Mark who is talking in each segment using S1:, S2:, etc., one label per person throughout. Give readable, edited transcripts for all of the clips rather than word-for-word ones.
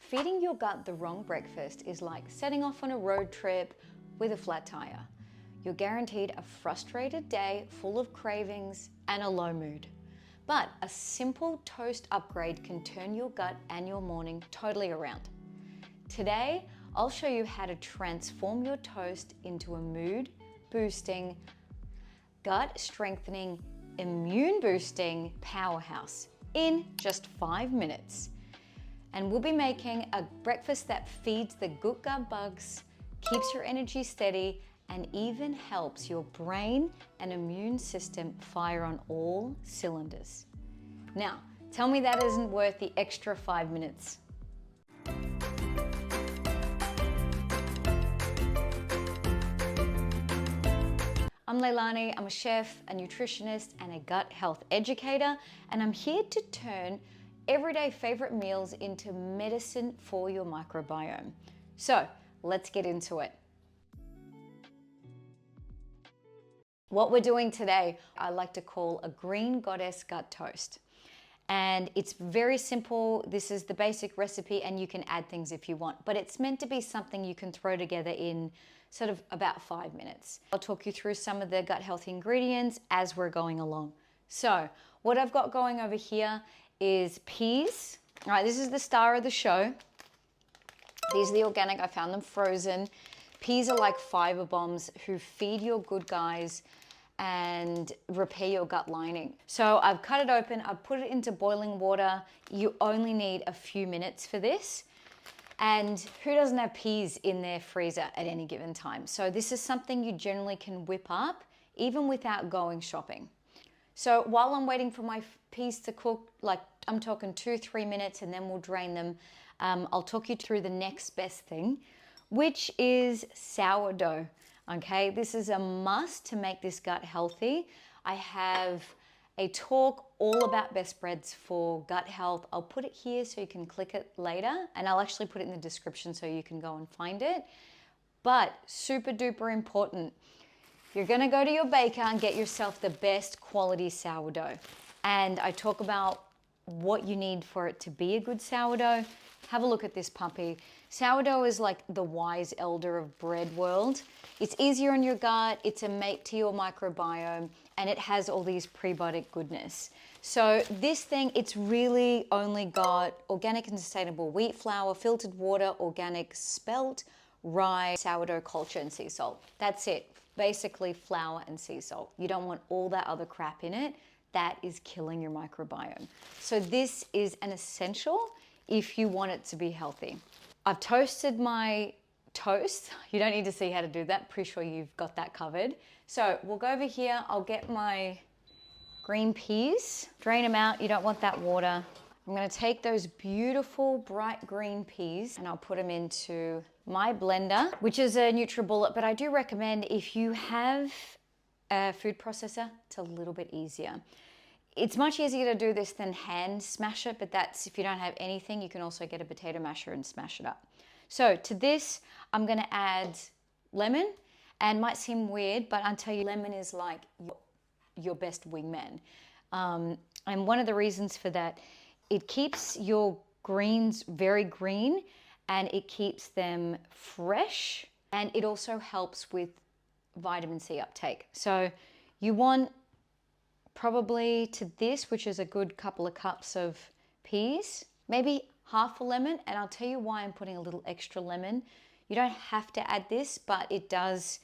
S1: Feeding your gut the wrong breakfast is like setting off on a road trip with a flat tire. You're guaranteed a frustrated day full of cravings and a low mood. But a simple toast upgrade can turn your gut and your morning totally around. Today, I'll show you how to transform your toast into a mood-boosting, gut-strengthening, immune-boosting powerhouse in just 5 minutes. And we'll be making a breakfast that feeds the good gut bugs, keeps your energy steady, and even helps your brain and immune system fire on all cylinders. Now, tell me that isn't worth the extra 5 minutes. I'm Leilani, I'm a chef, a nutritionist, and a gut health educator, and I'm here to turn everyday favorite meals into medicine for your microbiome. So, let's get into it. What we're doing today, I like to call a green goddess gut toast. And it's very simple. This is the basic recipe, and you can add things if you want, but it's meant to be something you can throw together in sort of about 5 minutes. I'll talk you through some of the gut healthy ingredients as we're going along. So what I've got going over here is peas. All right, this is the star of the show. These are the organic, I found them frozen. Peas are like fiber bombs who feed your good guys and repair your gut lining. So I've cut it open, I've put it into boiling water. You only need a few minutes for this. And who doesn't have peas in their freezer at any given time? So this is something you generally can whip up even without going shopping. So while I'm waiting for my peas to cook, like I'm talking 2-3 minutes, and then we'll drain them, I'll talk you through the next best thing, which is sourdough. Okay, this is a must to make this gut healthy. I have a talk all about best breads for gut health. I'll put it here so you can click it later, and I'll actually put it in the description so you can go and find it. But super duper important, you're gonna go to your baker and get yourself the best quality sourdough. And I talk about what you need for it to be a good sourdough. Have a look at this puppy. Sourdough is like the wise elder of bread world. It's easier on your gut, it's a mate to your microbiome, and it has all these prebiotic goodness. So this thing, it's really only got organic and sustainable wheat flour, filtered water, organic spelt, rye, sourdough culture, and sea salt. That's it. Basically flour and sea salt. You don't want all that other crap in it. That is killing your microbiome. So this is an essential if you want it to be healthy. I've toasted my toast. You don't need to see how to do that. Pretty sure you've got that covered. So we'll go over here. I'll get my green peas, drain them out. You don't want that water. I'm gonna take those beautiful bright green peas and I'll put them into my blender, which is a NutriBullet, but I do recommend if you have a food processor, it's a little bit easier. It's much easier to do this than hand smash it, but that's if you don't have anything, you can also get a potato masher and smash it up. So to this, I'm gonna add lemon, and might seem weird, but I'll tell you, lemon is like your best wingman. And one of the reasons for that, it keeps your greens very green, and it keeps them fresh, and it also helps with vitamin C uptake. So you want probably to this, which is a good couple of cups of peas, maybe half a lemon, and I'll tell you why I'm putting a little extra lemon. You don't have to add this, but it does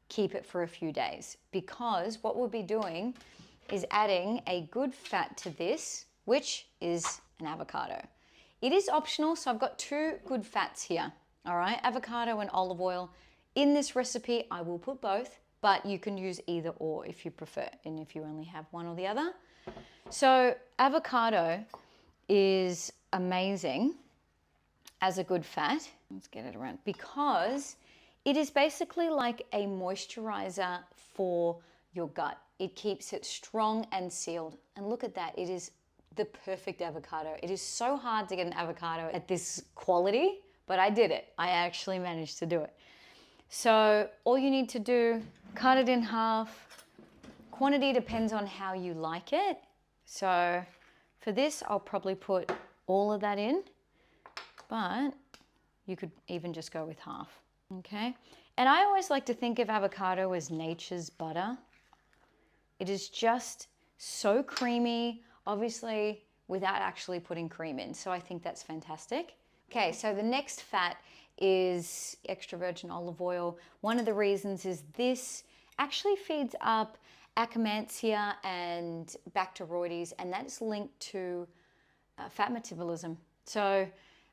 S1: keep it for a few days, because what we'll be doing is adding a good fat to this, which is an avocado. It is optional, so I've got 2 good fats here, all right? Avocado and olive oil. In this recipe, I will put both, but you can use either or if you prefer, and if you only have one or the other. So avocado is amazing as a good fat. Let's get it around, because it is basically like a moisturizer for your gut. It keeps it strong and sealed. And look at that, it is the perfect avocado. It is so hard to get an avocado at this quality, but I did it. I actually managed to do it. So all you need to do, cut it in half. Quantity depends on how you like it. So for this, I'll probably put all of that in. but you could even just go with half, okay? And I always like to think of avocado as nature's butter. It is just so creamy, obviously without actually putting cream in. So I think that's fantastic. Okay, so the next fat is extra virgin olive oil. One of the reasons is this actually feeds up Akkermansia and Bacteroides, and that's linked to fat metabolism. So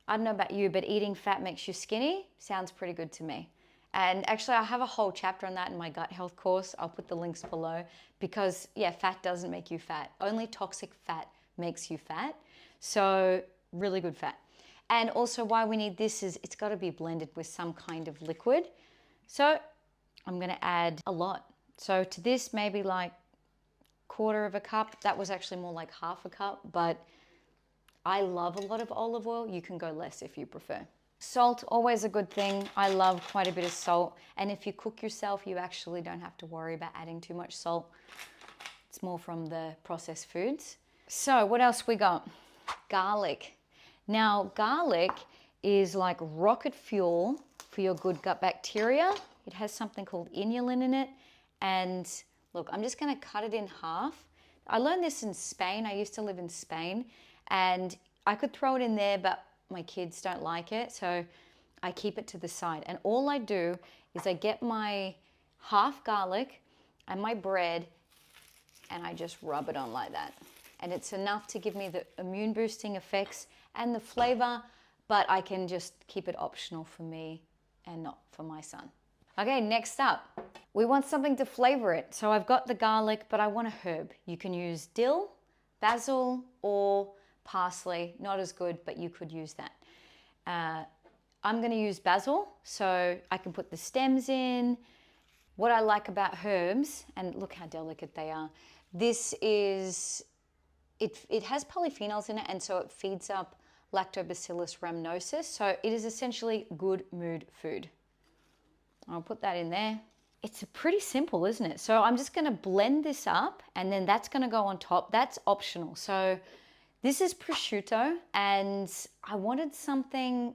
S1: I don't know about you, but eating fat makes you skinny. Sounds pretty good to me. And actually, I have a whole chapter on that in my gut health course. I'll put the links below because, yeah, fat doesn't make you fat. Only toxic fat makes you fat. So really good fat. And also why we need this is it's got to be blended with some kind of liquid. So I'm going to add a lot. So to this, maybe like 1/4 of a cup. That was actually more like 1/2 a cup, but I love a lot of olive oil. You can go less if you prefer. Salt, always a good thing. I love quite a bit of salt. And if you cook yourself, you actually don't have to worry about adding too much salt. It's more from the processed foods. So what else we got? Garlic. Now, garlic is like rocket fuel for your good gut bacteria. It has something called inulin in it. And look, I'm just gonna cut it in half. I learned this in Spain. I used to live in Spain, and I could throw it in there, but my kids don't like it, so I keep it to the side. And all I do is I get my half garlic and my bread, and I just rub it on like that. And it's enough to give me the immune boosting effects and the flavor, but I can just keep it optional for me and not for my son. Okay, next up, we want something to flavor it. So I've got the garlic, but I want a herb. You can use dill, basil, or parsley. Not as good, but you could use that. I'm going to use basil, so I can put the stems in. What I like about herbs, and look how delicate they are. This is, it has polyphenols in it, and so it feeds up Lactobacillus rhamnosus. So it is essentially good mood food. I'll put that in there. It's pretty simple, isn't it? So I'm just going to blend this up, and then that's going to go on top. That's optional. So this is prosciutto, and I wanted something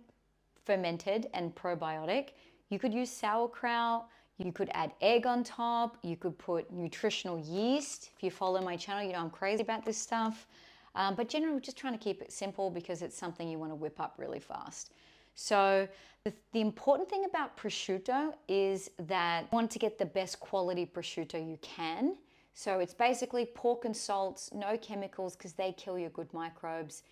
S1: fermented and probiotic. You could use sauerkraut. You could add egg on top. You could put nutritional yeast. If you follow my channel, you know I'm crazy about this stuff. But generally, we're just trying to keep it simple because it's something you want to whip up really fast. So the important thing about prosciutto is that you want to get the best quality prosciutto you can. So it's basically pork and salts, no chemicals because they kill your good microbes.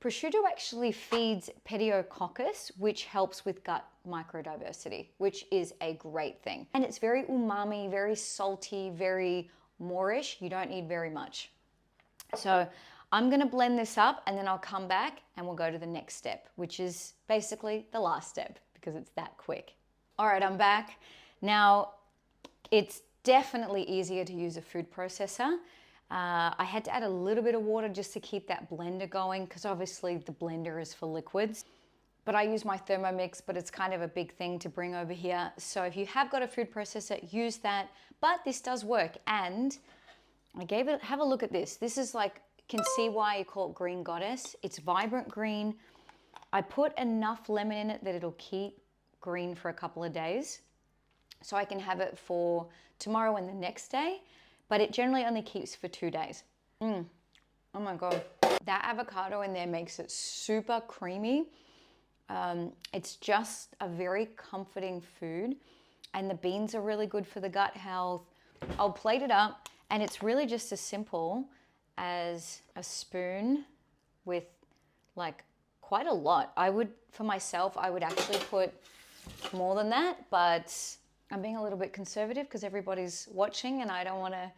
S1: Prosciutto actually feeds pediococcus, which helps with gut microdiversity, which is a great thing. And it's very umami, very salty, very moreish. You don't need very much. So I'm going to blend this up, and then I'll come back and we'll go to the next step, which is basically the last step because it's that quick. All right, I'm back. Now, it's definitely easier to use a food processor. I had to add a little bit of water just to keep that blender going because obviously the blender is for liquids. But I use my Thermomix, but it's kind of a big thing to bring over here. So if you have got a food processor, use that. But this does work. And I gave it, have a look at this. This is like, can see why you call it Green Goddess. It's vibrant green. I put enough lemon in it that it'll keep green for a couple of days. So I can have it for tomorrow and the next day, but it generally only keeps for 2 days. Oh my God. That avocado in there makes it super creamy. It's just a very comforting food, and the beans are really good for the gut health. I'll plate it up, and it's really just as simple as a spoon with like quite a lot. For myself, I would actually put more than that, but I'm being a little bit conservative because everybody's watching and I don't want to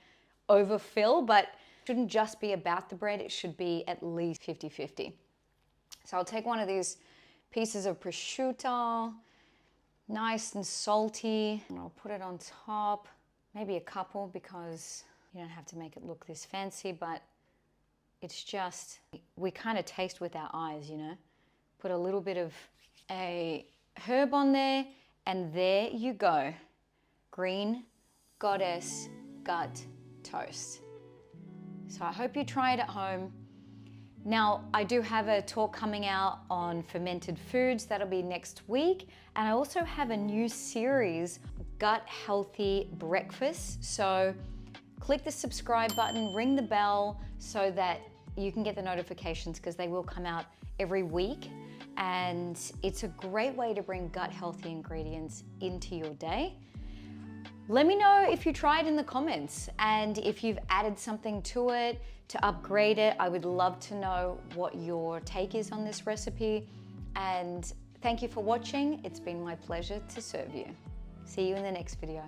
S1: overfill, but it shouldn't just be about the bread. It should be at least 50-50. So I'll take one of these pieces of prosciutto, nice and salty, and I'll put it on top, maybe a couple because you don't have to make it look this fancy, but it's just, we kind of taste with our eyes, you know. Put a little bit of a herb on there, and there you go. Green Goddess gut toast. So I hope you try it at home. Now, I do have a talk coming out on fermented foods. That'll be next week. And I also have a new series, Gut Healthy Breakfast. So click the subscribe button, ring the bell so that you can get the notifications, because they will come out every week. And it's a great way to bring gut healthy ingredients into your day. Let me know if you tried in the comments and if you've added something to it to upgrade it. I would love to know what your take is on this recipe. And thank you for watching. It's been my pleasure to serve you. See you in the next video.